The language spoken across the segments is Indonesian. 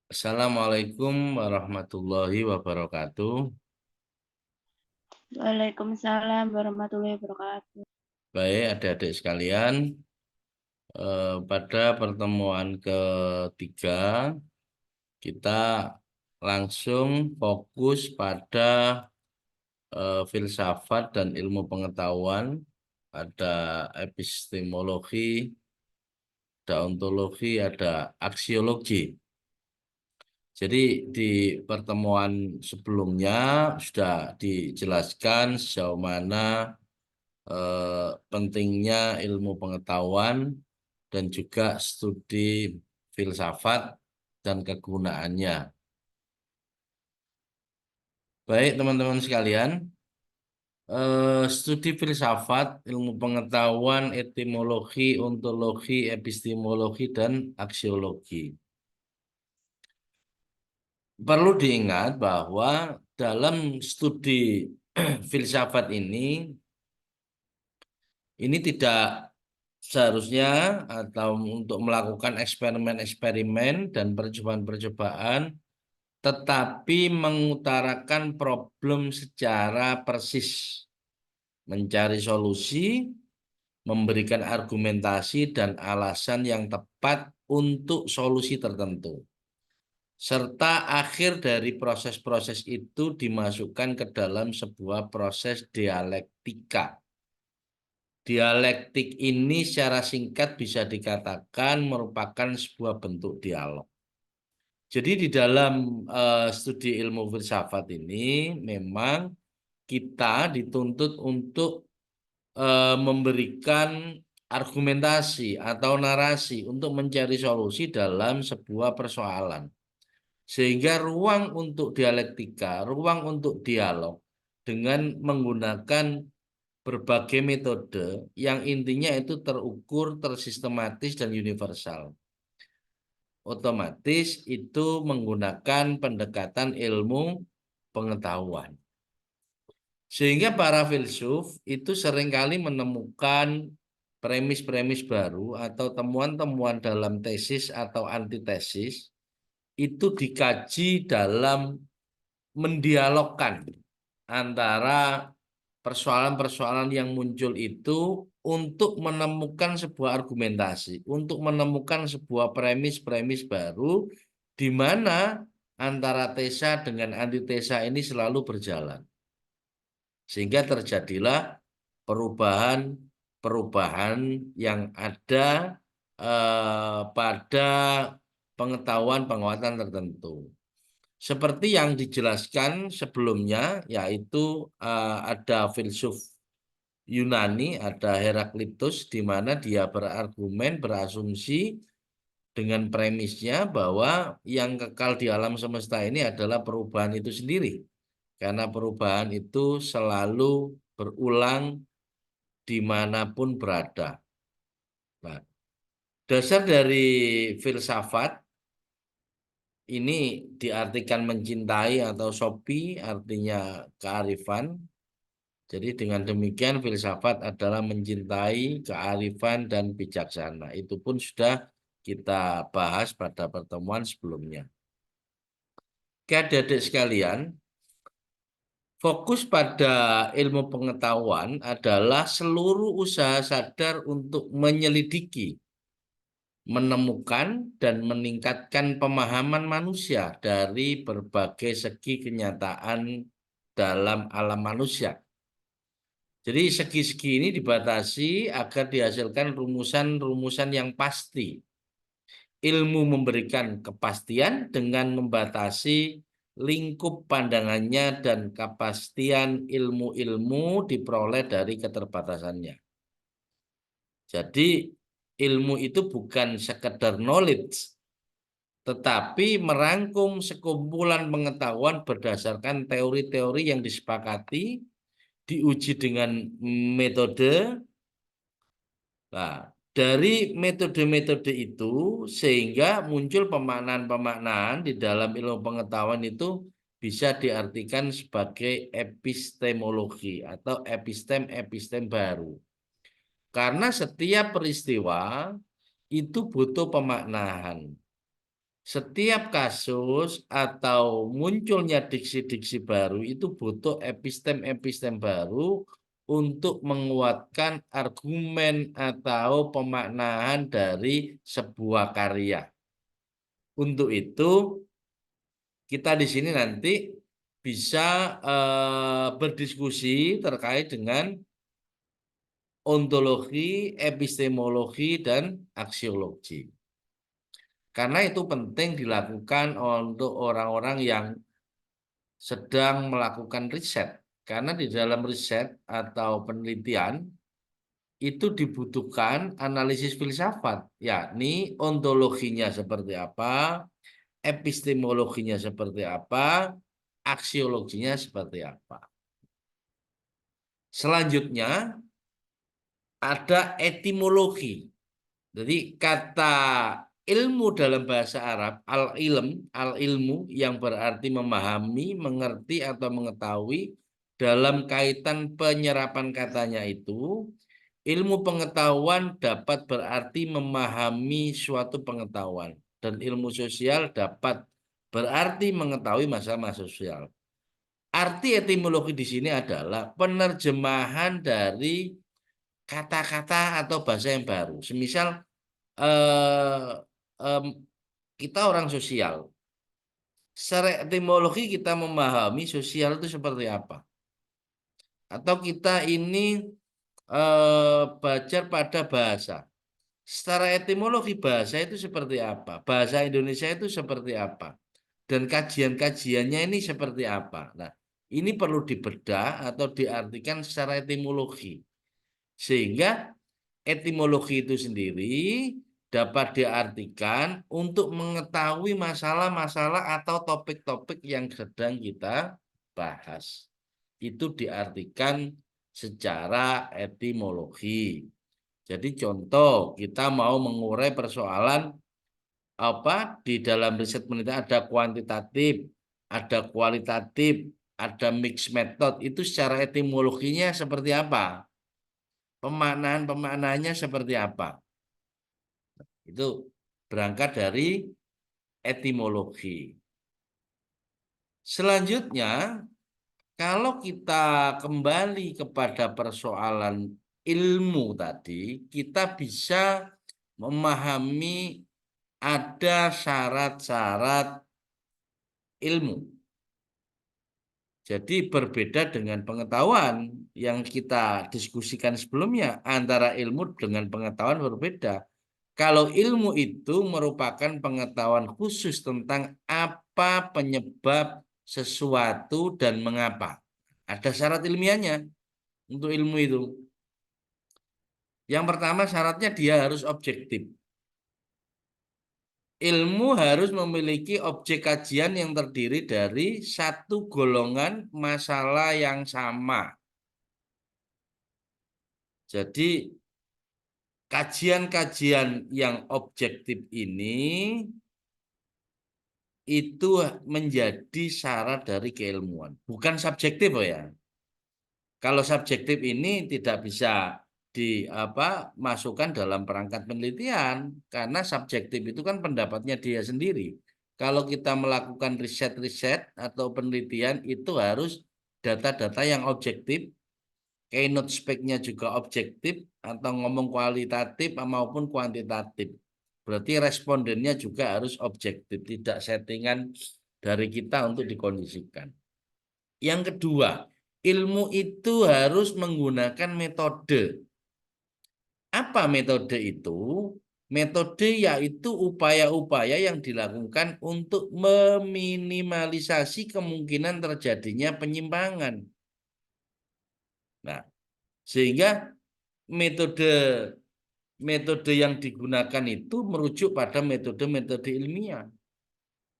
Assalamualaikum warahmatullahi wabarakatuh. Waalaikumsalam warahmatullahi wabarakatuh. Baik, adik-adik sekalian, pada pertemuan ketiga kita langsung fokus pada filsafat dan ilmu pengetahuan, ada epistemologi, ada ontologi, ada aksiologi. Jadi di pertemuan sebelumnya sudah dijelaskan sejauh mana pentingnya ilmu pengetahuan dan juga studi filsafat dan kegunaannya. Baik teman-teman sekalian, studi filsafat, ilmu pengetahuan, etimologi, ontologi, epistemologi, dan aksiologi. Perlu diingat bahwa dalam studi filsafat ini tidak seharusnya atau untuk melakukan eksperimen-eksperimen dan percobaan-percobaan, tetapi mengutarakan problem secara persis, mencari solusi, memberikan argumentasi dan alasan yang tepat untuk solusi tertentu, serta akhir dari proses-proses itu dimasukkan ke dalam sebuah proses dialektika. Dialektik ini secara singkat bisa dikatakan merupakan sebuah bentuk dialog. Jadi di dalam studi ilmu filsafat ini memang kita dituntut untuk memberikan argumentasi atau narasi untuk mencari solusi dalam sebuah persoalan. Sehingga ruang untuk dialektika, ruang untuk dialog dengan menggunakan berbagai metode yang intinya itu terukur, tersistematis, dan universal. Otomatis itu menggunakan pendekatan ilmu pengetahuan. Sehingga para filsuf itu seringkali menemukan premis-premis baru atau temuan-temuan dalam tesis atau antitesis itu dikaji dalam mendialogkan antara persoalan-persoalan yang muncul itu untuk menemukan sebuah argumentasi, untuk menemukan sebuah premis-premis baru di mana antara tesa dengan antitesa ini selalu berjalan. Sehingga terjadilah perubahan-perubahan yang ada pada pengetahuan-pengetahuan tertentu. Seperti yang dijelaskan sebelumnya, yaitu ada filsuf Yunani, ada Heraklitus, di mana dia berargumen, berasumsi dengan premisnya bahwa yang kekal di alam semesta ini adalah perubahan itu sendiri. Karena perubahan itu selalu berulang dimanapun berada. Nah, dasar dari filsafat ini diartikan mencintai atau sopi, artinya kearifan. Jadi dengan demikian filsafat adalah mencintai kearifan dan bijaksana. Itu pun sudah kita bahas pada pertemuan sebelumnya. Oke, adik-adik sekalian, fokus pada ilmu pengetahuan adalah seluruh usaha sadar untuk menyelidiki, menemukan, dan meningkatkan pemahaman manusia dari berbagai segi kenyataan dalam alam manusia. Jadi segi-segi ini dibatasi agar dihasilkan rumusan-rumusan yang pasti. Ilmu memberikan kepastian dengan membatasi lingkup pandangannya dan kepastian ilmu-ilmu diperoleh dari keterbatasannya. Jadi ilmu itu bukan sekedar knowledge, tetapi merangkum sekumpulan pengetahuan berdasarkan teori-teori yang disepakati, diuji dengan metode. Nah, dari metode-metode itu sehingga muncul pemaknaan-pemaknaan di dalam ilmu pengetahuan itu bisa diartikan sebagai epistemologi atau epistem-epistem baru. Karena setiap peristiwa itu butuh pemaknaan. Setiap kasus atau munculnya diksi-diksi baru itu butuh epistem-epistem baru untuk menguatkan argumen atau pemaknaan dari sebuah karya. Untuk itu, kita di sini nanti bisa berdiskusi terkait dengan ontologi, epistemologi, dan aksiologi. Karena itu penting dilakukan untuk orang-orang yang sedang melakukan riset. Karena di dalam riset atau penelitian itu dibutuhkan analisis filsafat, yakni ontologinya seperti apa, epistemologinya seperti apa, aksiologinya seperti apa. Selanjutnya ada etimologi. Jadi kata ilmu dalam bahasa Arab, al-ilmu yang berarti memahami, mengerti atau mengetahui dalam kaitan penyerapan katanya itu, ilmu pengetahuan dapat berarti memahami suatu pengetahuan dan ilmu sosial dapat berarti mengetahui masalah sosial. Arti etimologi di sini adalah penerjemahan dari kata-kata atau bahasa yang baru. Semisal eh, em, kita orang sosial. Secara etimologi kita memahami sosial itu seperti apa. Atau kita ini belajar pada bahasa. Secara etimologi bahasa itu seperti apa? Bahasa Indonesia itu seperti apa? Dan kajian-kajiannya ini seperti apa? Nah, ini perlu dibedah atau diartikan secara etimologi. Sehingga etimologi itu sendiri dapat diartikan untuk mengetahui masalah-masalah atau topik-topik yang sedang kita bahas. Itu diartikan secara etimologi. Jadi contoh, kita mau mengurai persoalan apa di dalam riset penelitian ada kuantitatif, ada kualitatif, ada mixed method. Itu secara etimologinya seperti apa? Pemaknaan-pemaknaannya seperti apa? Itu berangkat dari etimologi. Selanjutnya, kalau kita kembali kepada persoalan ilmu tadi, kita bisa memahami ada syarat-syarat ilmu. Jadi berbeda dengan pengetahuan yang kita diskusikan sebelumnya, antara ilmu dengan pengetahuan berbeda. Kalau ilmu itu merupakan pengetahuan khusus tentang apa penyebab sesuatu dan mengapa. Ada syarat ilmiahnya untuk ilmu itu. Yang pertama syaratnya dia harus objektif. Ilmu harus memiliki objek kajian yang terdiri dari satu golongan masalah yang sama. Jadi kajian-kajian yang objektif ini itu menjadi syarat dari keilmuan, bukan subjektif oh ya. Kalau subjektif ini tidak bisa masukkan dalam perangkat penelitian karena subjektif itu kan pendapatnya dia sendiri. Kalau kita melakukan riset-riset atau penelitian itu harus data-data yang objektif, keynote spec-nya juga objektif atau ngomong kualitatif maupun kuantitatif. Berarti respondennya juga harus objektif, tidak settingan dari kita untuk dikondisikan. Yang kedua, ilmu itu harus menggunakan metode. Apa metode itu? Metode yaitu upaya-upaya yang dilakukan untuk meminimalisasi kemungkinan terjadinya penyimpangan. Nah, sehingga metode metode yang digunakan itu merujuk pada metode-metode ilmiah.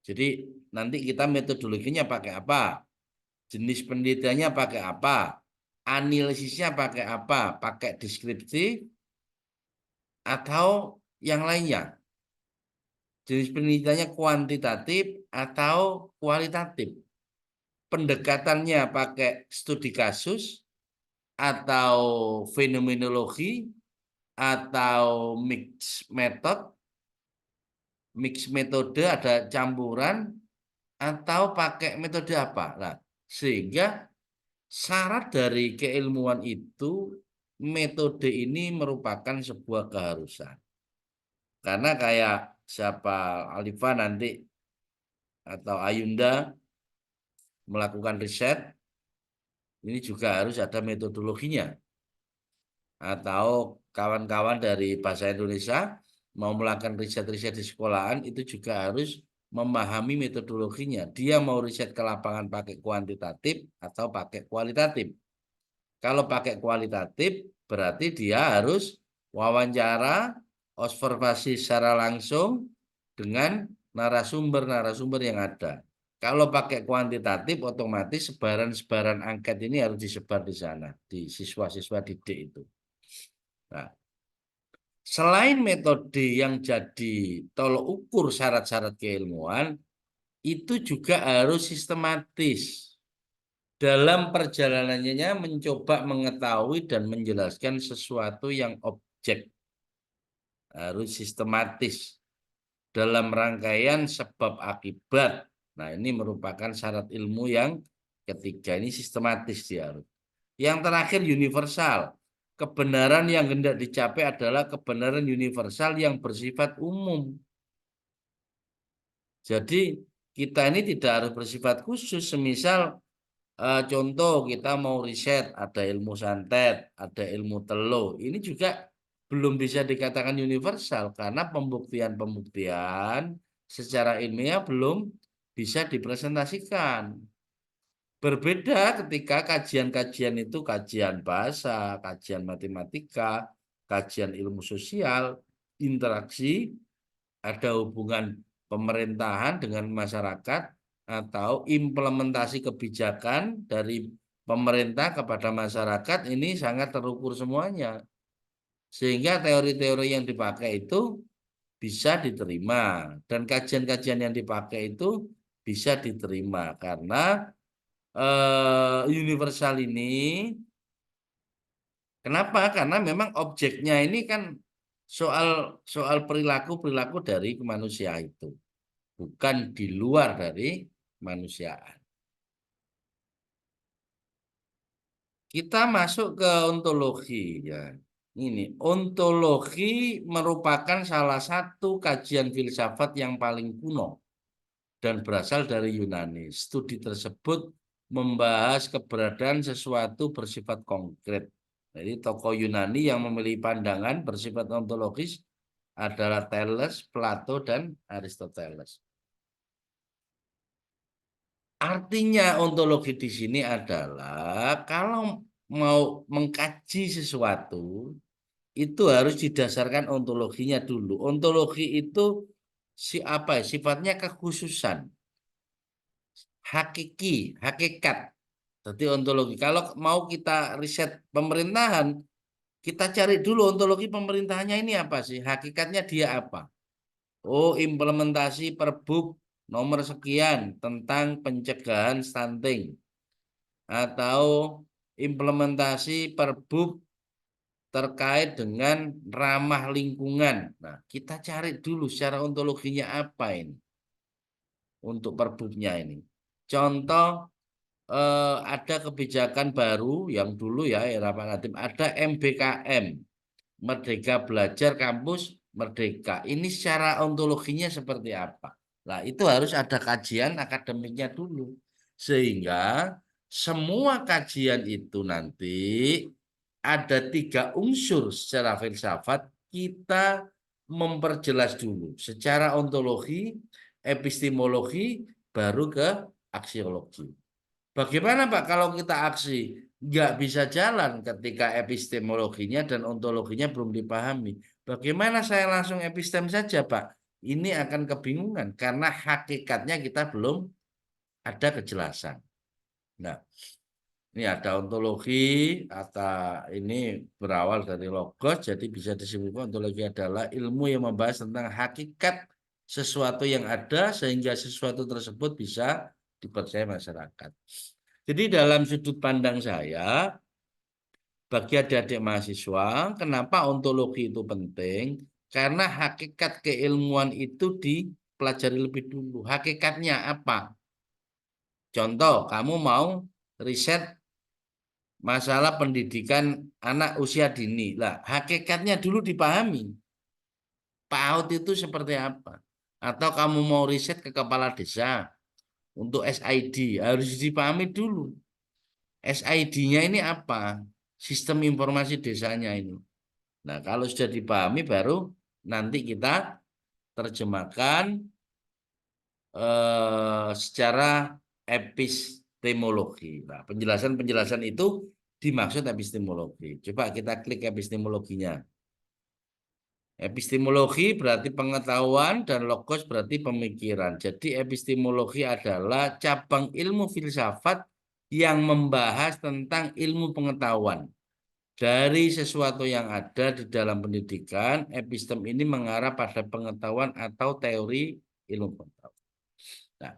Jadi nanti kita metodologinya pakai apa? Jenis penelitiannya pakai apa? Analisisnya pakai apa? Pakai deskripsi atau yang lainnya? Jenis penelitiannya kuantitatif atau kualitatif? Pendekatannya pakai studi kasus atau fenomenologi atau mixed method mix metode, ada campuran, atau pakai metode apa. Nah, sehingga syarat dari keilmuan itu, metode ini merupakan sebuah keharusan. Karena kayak siapa Alifa nanti atau Ayunda melakukan riset, ini juga harus ada metodologinya. Atau kawan-kawan dari bahasa Indonesia mau melakukan riset-riset di sekolahan, itu juga harus memahami metodologinya. Dia mau riset ke lapangan pakai kuantitatif atau pakai kualitatif. Kalau pakai kualitatif, berarti dia harus wawancara, observasi secara langsung dengan narasumber-narasumber yang ada. Kalau pakai kuantitatif, otomatis sebaran-sebaran angket ini harus disebar di sana, di siswa-siswa didik itu. Nah, selain metode yang jadi tolok ukur syarat-syarat keilmuan, itu juga harus sistematis. Dalam perjalanannya mencoba mengetahui dan menjelaskan sesuatu yang objek. Harus sistematis. Dalam rangkaian sebab akibat. Nah, ini merupakan syarat ilmu yang ketiga. Ini sistematis dia harus. Yang terakhir universal. Kebenaran yang hendak dicapai adalah kebenaran universal yang bersifat umum. Jadi kita ini tidak harus bersifat khusus. Semisal contoh kita mau riset, ada ilmu santet, ada ilmu telo. Ini juga belum bisa dikatakan universal karena pembuktian-pembuktian secara ilmiah belum bisa dipresentasikan. Berbeda ketika kajian-kajian itu kajian bahasa, kajian matematika, kajian ilmu sosial, interaksi, ada hubungan pemerintahan dengan masyarakat, atau implementasi kebijakan dari pemerintah kepada masyarakat, ini sangat terukur semuanya. Sehingga teori-teori yang dipakai itu bisa diterima. Dan kajian-kajian yang dipakai itu bisa diterima. Karena universal ini, kenapa? Karena memang objeknya ini kan soal perilaku-perilaku dari manusia itu. Bukan di luar dari kemanusiaan. Kita masuk ke ontologi ya. Ini ontologi merupakan salah satu kajian filsafat yang paling kuno dan berasal dari Yunani. Studi tersebut membahas keberadaan sesuatu bersifat konkret. Jadi tokoh Yunani yang memiliki pandangan bersifat ontologis adalah Thales, Plato, dan Aristoteles. Artinya ontologi di sini adalah kalau mau mengkaji sesuatu itu harus didasarkan ontologinya dulu. Ontologi itu sifatnya kekhususan, hakiki, hakikat. Jadi ontologi. Kalau mau kita riset pemerintahan, kita cari dulu ontologi pemerintahannya ini apa sih? Hakikatnya dia apa? Oh, implementasi Perbuk nomor sekian tentang pencegahan stunting, atau implementasi Perbuk terkait dengan ramah lingkungan. Nah, kita cari dulu secara ontologinya apa ini untuk Perbuknya ini. Contoh, ada kebijakan baru yang dulu ya era Pak Nadiem, ada MBKM, Merdeka Belajar Kampus Merdeka. Ini secara ontologinya seperti apa? Nah, itu harus ada kajian akademiknya dulu. Sehingga semua kajian itu nanti ada 3 unsur secara filsafat, kita memperjelas dulu. Secara ontologi, epistemologi, baru ke aksiologi. Bagaimana Pak kalau kita aksi? Nggak bisa jalan ketika epistemologinya dan ontologinya belum dipahami. Bagaimana saya langsung epistem saja Pak? Ini akan kebingungan karena hakikatnya kita belum ada kejelasan. Nah, ini ada ontologi, atau ini berawal dari logos, jadi bisa disebutkan ontologi adalah ilmu yang membahas tentang hakikat sesuatu yang ada sehingga sesuatu tersebut bisa dipercaya masyarakat. Jadi dalam sudut pandang saya, bagi adik-adik mahasiswa, kenapa ontologi itu penting? Karena hakikat keilmuan itu dipelajari lebih dulu. Hakikatnya apa? Contoh, kamu mau riset masalah pendidikan anak usia dini. Lah, hakikatnya dulu dipahami. PAUD itu seperti apa? Atau kamu mau riset ke kepala desa untuk SID, harus dipahami dulu. SID-nya ini apa? Sistem informasi desanya ini. Nah, kalau sudah dipahami baru nanti kita terjemahkan secara epistemologi. Nah, penjelasan-penjelasan itu dimaksud epistemologi. Coba kita klik epistemologinya. Epistemologi berarti pengetahuan dan logos berarti pemikiran. Jadi epistemologi adalah cabang ilmu filsafat yang membahas tentang ilmu pengetahuan. Dari sesuatu yang ada di dalam pendidikan, epistem ini mengarah pada pengetahuan atau teori ilmu pengetahuan. Nah,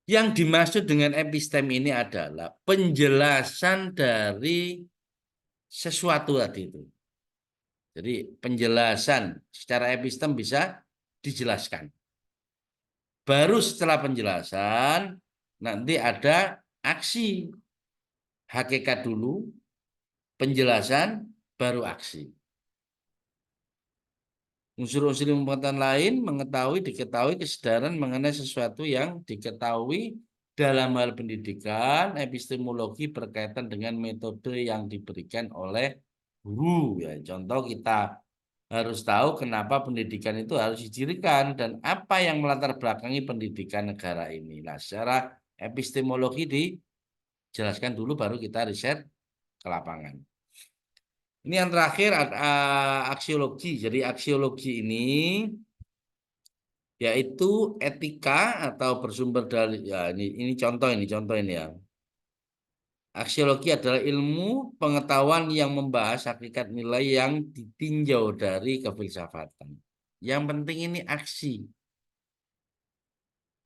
yang dimaksud dengan epistem ini adalah penjelasan dari sesuatu tadi itu. Jadi penjelasan secara epistem bisa dijelaskan. Baru setelah penjelasan nanti ada aksi. Hakikat dulu, penjelasan, baru aksi. Unsur-unsur ilmu pengetahuan lain diketahui kesadaran mengenai sesuatu yang diketahui dalam hal pendidikan, epistemologi berkaitan dengan metode yang diberikan oleh guru. Ya, contoh kita harus tahu kenapa pendidikan itu harus didirikan dan apa yang melatar belakangi pendidikan negara ini. Nah, secara epistemologi dijelaskan dulu baru kita riset ke lapangan. Ini yang terakhir aksiologi. Jadi aksiologi ini yaitu etika atau bersumber dari ya ini contoh ini ya. Aksiologi adalah ilmu pengetahuan yang membahas hakikat nilai yang ditinjau dari kefilsafatan. Yang penting ini aksi.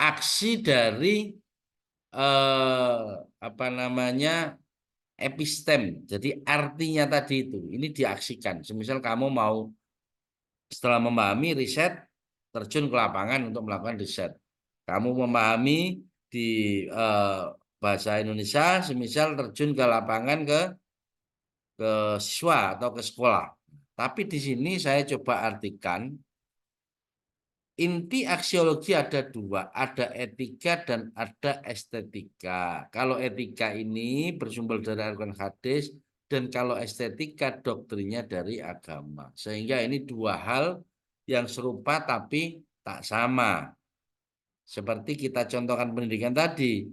Aksi dari apa namanya epistem. Jadi artinya tadi itu ini diaksikan. Semisal kamu mau setelah memahami riset, terjun ke lapangan untuk melakukan riset. Kamu memahami di bahasa Indonesia, semisal terjun ke lapangan ke siswa atau ke sekolah. Tapi di sini saya coba artikan, inti aksiologi ada dua, ada etika dan ada estetika. Kalau etika ini bersumber dari Al-Quran hadis, dan kalau estetika doktrinnya dari agama. Sehingga ini dua hal yang serupa tapi tak sama. Seperti kita contohkan pendidikan tadi.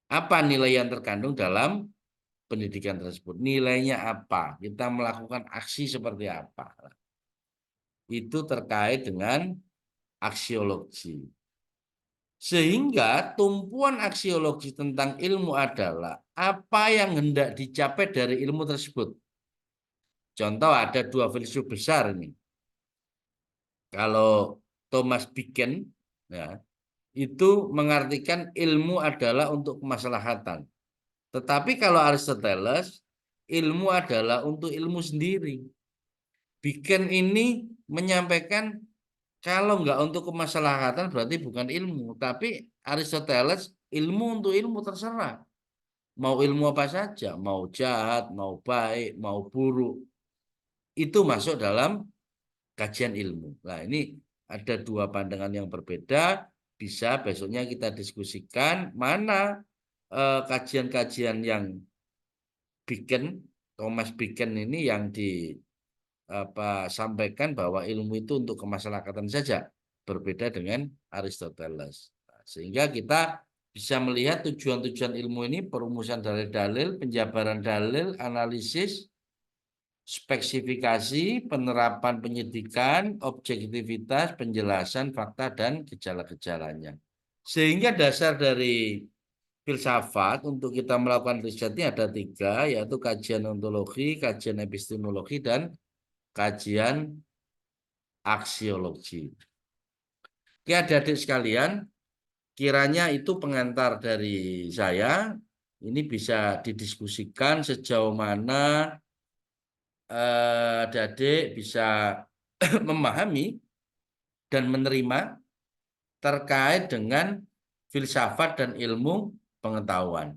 Apa nilai yang terkandung dalam pendidikan tersebut? Nilainya apa? Kita melakukan aksi seperti apa? Itu terkait dengan aksiologi. Sehingga tumpuan aksiologi tentang ilmu adalah apa yang hendak dicapai dari ilmu tersebut. Contoh ada dua filsuf besar ini. Kalau Thomas Picken ya, itu mengartikan ilmu adalah untuk kemaslahatan. Tetapi kalau Aristoteles, ilmu adalah untuk ilmu sendiri. Picken ini menyampaikan kalau nggak untuk kemaslahatan berarti bukan ilmu. Tapi Aristoteles ilmu untuk ilmu terserah. Mau ilmu apa saja, mau jahat, mau baik, mau buruk. Itu masuk dalam kajian ilmu. Nah ini ada dua pandangan yang berbeda. Bisa besoknya kita diskusikan mana kajian-kajian yang Picken, Thomas Picken ini yang sampaikan bahwa ilmu itu untuk kemaslahatan saja, berbeda dengan Aristoteles. Nah, sehingga kita bisa melihat tujuan-tujuan ilmu ini perumusan dari dalil, penjabaran dalil, analisis, spesifikasi, penerapan penyidikan, objektivitas, penjelasan fakta dan gejala-gejalanya. Sehingga dasar dari filsafat untuk kita melakukan riset ini ada tiga, yaitu kajian ontologi, kajian epistemologi, dan kajian aksiologi. Oke, adik-adik sekalian, kiranya itu pengantar dari saya. Ini bisa didiskusikan sejauh mana adik-adik bisa memahami dan menerima terkait dengan filsafat dan ilmu pengetahuan.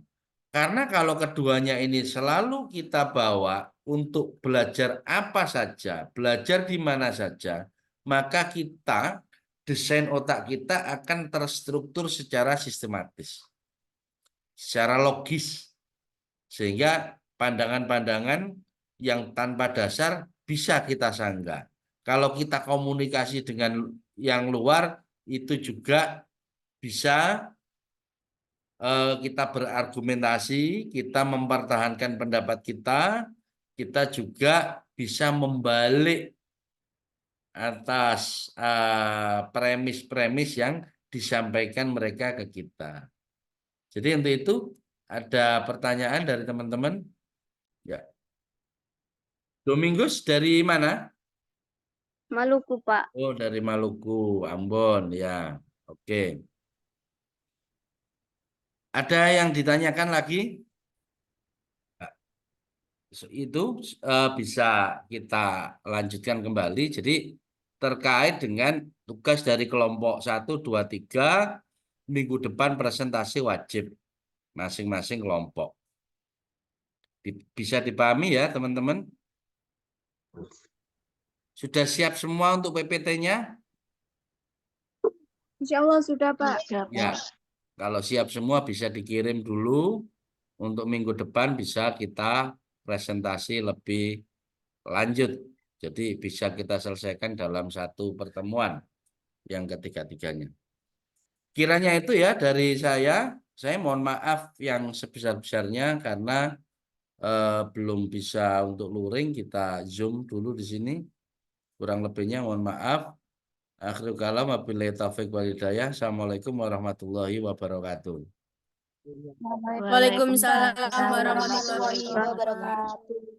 Karena kalau keduanya ini selalu kita bawa untuk belajar apa saja, belajar di mana saja, maka kita, desain otak kita akan terstruktur secara sistematis, secara logis, sehingga pandangan-pandangan yang tanpa dasar bisa kita sanggah. Kalau kita komunikasi dengan yang luar, itu juga bisa kita berargumentasi, kita mempertahankan pendapat kita juga bisa membalik atas premis-premis yang disampaikan mereka ke kita. Jadi untuk itu ada pertanyaan dari teman-teman? Ya. Domingus dari mana? Maluku, Pak. Oh, dari Maluku, Ambon, ya. Oke. Ada yang ditanyakan lagi? Itu bisa kita lanjutkan kembali. Jadi terkait dengan tugas dari kelompok 1, 2, 3, minggu depan presentasi wajib masing-masing kelompok. Bisa dipahami ya teman-teman? Sudah siap semua untuk PPT-nya? Insya Allah sudah, Pak. Ya, kalau siap semua bisa dikirim dulu. Untuk minggu depan bisa kita presentasi lebih lanjut. Jadi bisa kita selesaikan dalam satu pertemuan yang ketiga-tiganya. Kiranya itu ya dari saya. Saya mohon maaf yang sebesar-besarnya karena belum bisa untuk luring. Kita Zoom dulu di sini. Kurang lebihnya mohon maaf. Akhirul kalam wabillahi taufiq wal hidayah. Assalamualaikum warahmatullahi wabarakatuh. Waalaikumsalam warahmatullahi wabarakatuh.